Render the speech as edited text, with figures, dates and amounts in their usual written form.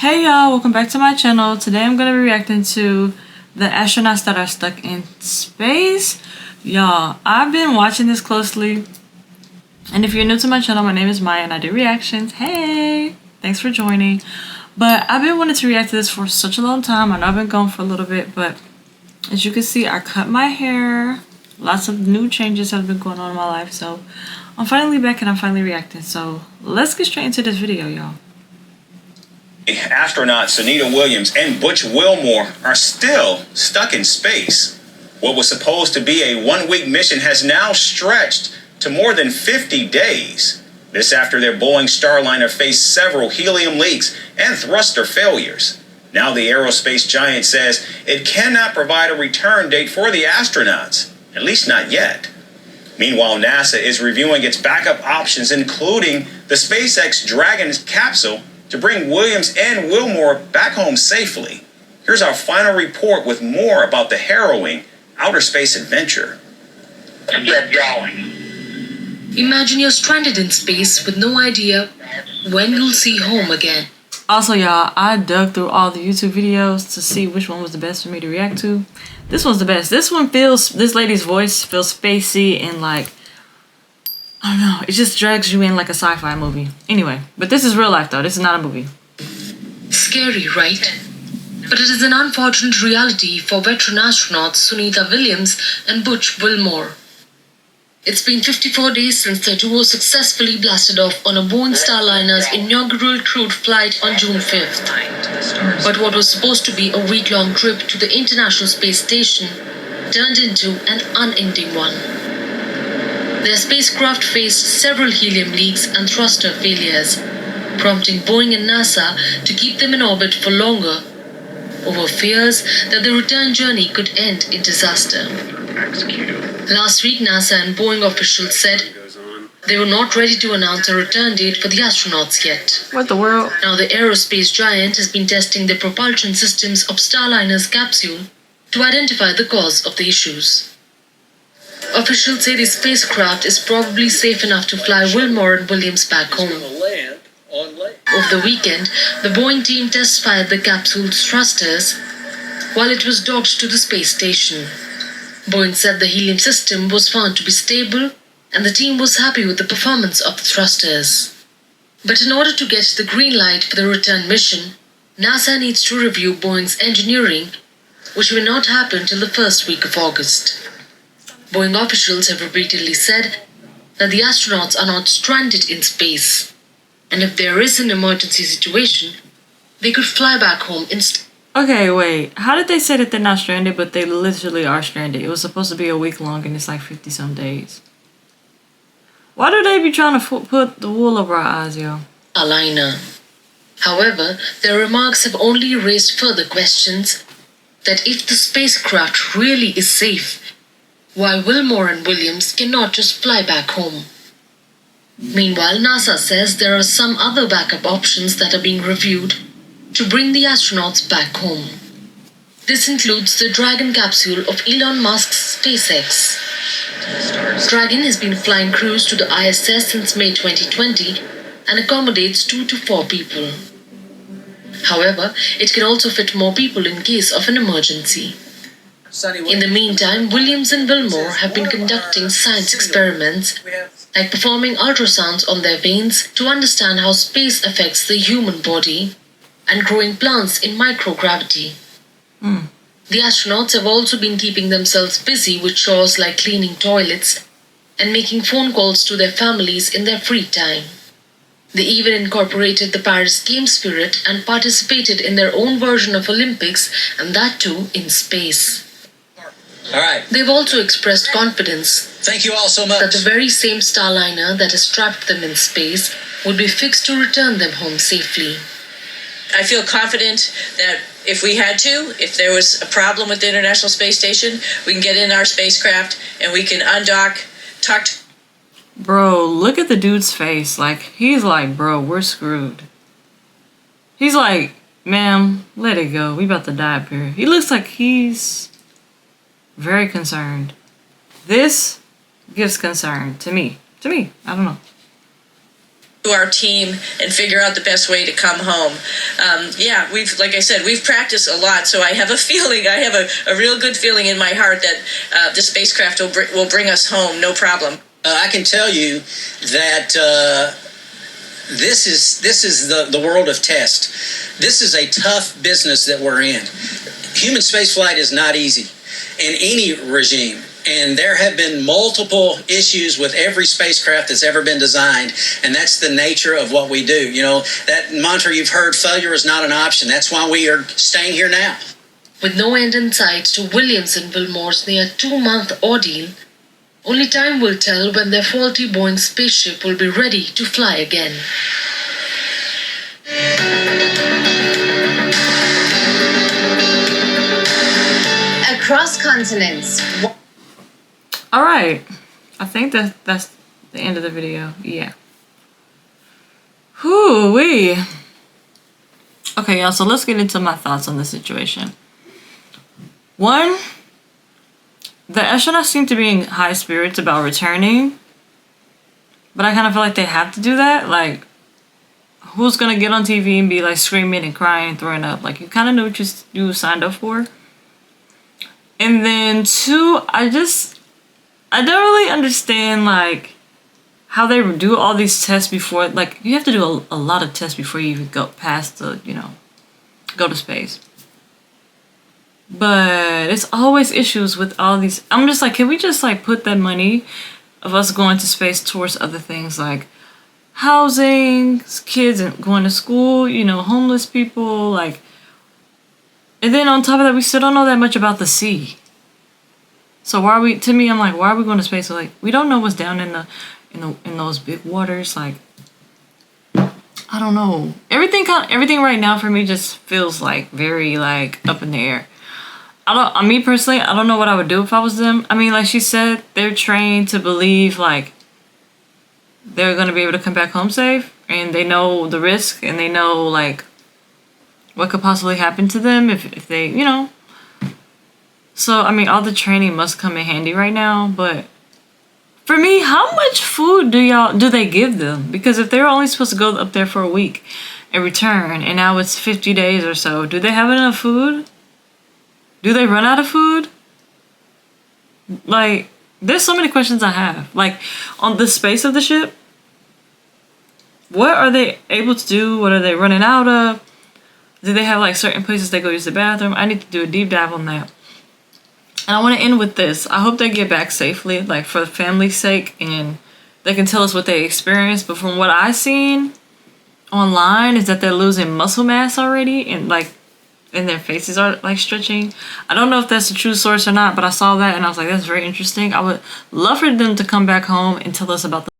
Hey y'all, welcome back to my channel. Today I'm going to be reacting to the astronauts that are stuck in space. Y'all, I've been watching this closely. And if you're new to my channel, my name is Maya and I do reactions. Hey, thanks for joining. But I've been wanting to react to this for such a long time. I know I've been gone for a little bit, but as you can see, I cut my hair. Lots of new changes have been going on in my life. So I'm finally back and I'm finally reacting. So let's get straight into this video, y'all. Astronauts Sunita Williams and Butch Wilmore are still stuck in space. What was supposed to be a one-week mission has now stretched to more than 50 days. This after their Boeing Starliner faced several helium leaks and thruster failures. Now the aerospace giant says it cannot provide a return date for the astronauts, at least not yet. Meanwhile, NASA is reviewing its backup options, including the SpaceX Dragon capsule, to bring Williams and Wilmore back home safely. Here's our final report with more about the harrowing outer space adventure. Imagine you're stranded in space with no idea when you'll see home again. Also, y'all, I dug through all the YouTube videos to see which one was the best for me to react to. This one's the best. This lady's voice feels spacey and like, I don't know, it just drags you in like a sci-fi movie. Anyway, but this is real life though, this is not a movie. Scary, right? But it is an unfortunate reality for veteran astronauts Sunita Williams and Butch Wilmore. It's been 54 days since the duo successfully blasted off on a Boeing Starliner's inaugural crewed flight on June 5th. But what was supposed to be a week-long trip to the International Space Station turned into an unending one. Their spacecraft faced several helium leaks and thruster failures, prompting Boeing and NASA to keep them in orbit for longer, over fears that the return journey could end in disaster. Last week, NASA and Boeing officials said they were not ready to announce a return date for the astronauts yet. What the world? Now the aerospace giant has been testing the propulsion systems of Starliner's capsule to identify the cause of the issues. Officials say the spacecraft is probably safe enough to fly Wilmore and Williams back home. Over the weekend, the Boeing team test-fired the capsule's thrusters while it was docked to the space station. Boeing said the helium system was found to be stable and the team was happy with the performance of the thrusters. But in order to get the green light for the return mission, NASA needs to review Boeing's engineering, which may not happen till the first week of August. Boeing officials have repeatedly said that the astronauts are not stranded in space, and if there is an emergency situation, they could fly back home instead. Okay, wait. How did they say that they're not stranded, but they literally are stranded? It was supposed to be a week long and it's like 50-some days. Why do they be trying to put the wool over our eyes, yo? Starliner. However, their remarks have only raised further questions that if the spacecraft really is safe, why Wilmore and Williams cannot just fly back home. Meanwhile, NASA says there are some other backup options that are being reviewed to bring the astronauts back home. This includes the Dragon capsule of Elon Musk's SpaceX. Dragon has been flying crews to the ISS since May 2020 and accommodates 2 to 4 people. However, it can also fit more people in case of an emergency. In the meantime, Williams and Wilmore have been conducting science experiments, like performing ultrasounds on their veins to understand how space affects the human body, and growing plants in microgravity. The astronauts have also been keeping themselves busy with chores like cleaning toilets and making phone calls to their families in their free time. They even incorporated the Paris game spirit and participated in their own version of Olympics, and that too in space. All right. They've also expressed confidence. Thank you all so much. That the very same Starliner that has trapped them in space would be fixed to return them home safely. I feel confident that if there was a problem with the International Space Station, we can get in our spacecraft and we can undock, talk to... Bro, look at the dude's face. Like, he's like, bro, we're screwed. He's like, ma'am, let it go. We about to die up here. He looks like he's very concerned. This gives concern to me. I don't know. our team and figure out the best way to come home. Like I said, we've practiced a lot, so I have a feeling, I have a real good feeling in my heart that the spacecraft will bring us home, no problem. I can tell you that this is the world of test. This is a tough business that we're in. Human spaceflight is not easy in any regime. And there have been multiple issues with every spacecraft that's ever been designed, and that's the nature of what we do. You know, that mantra you've heard, failure is not an option. That's why we are staying here now. With no end in sight to Williams and Wilmore's near 2-month ordeal, only time will tell when their faulty Boeing spaceship will be ready to fly again. Across continents. All right, I think that's the end of the video. Yeah. Whoo-wee. Okay, y'all, so let's get into my thoughts on the situation. One, the astronauts seem to be in high spirits about returning, but I kind of feel like they have to do that. Like, who's gonna get on TV and be like screaming and crying and throwing up? Like, you kind of know what you signed up for. And then two, I don't really understand like how they do all these tests before. Like, you have to do a lot of tests before you even go past the, go to space. But it's always issues with all these. I'm just like, can we just like put that money of us going to space towards other things like housing, kids and going to school, homeless people, like. And then on top of that, we still don't know that much about the sea. So why are we? To me, I'm like, why are we going to space? So like, we don't know what's down in those big waters. Like, I don't know. Everything right now for me just feels like very like up in the air. Me personally, I don't know what I would do if I was them. I mean, like she said, they're trained to believe like they're gonna be able to come back home safe, and they know the risk, and they know like what could possibly happen to them if they, So, I mean, all the training must come in handy right now, but for me, how much food do they give them? Because if they're only supposed to go up there for a week and return, and now it's 50 days or so, do they have enough food? Do they run out of food? Like, there's so many questions I have. Like, on the space of the ship, what are they able to do? What are they running out of? Do they have like certain places they go use the bathroom? I need to do a deep dive on that. And I want to end with this. I hope they get back safely, like for the family's sake, and they can tell us what they experienced. But from what I've seen online is that they're losing muscle mass already, and like, and their faces are like stretching. I don't know if that's a true source or not, but I saw that and I was like, that's very interesting. I would love for them to come back home and tell us about the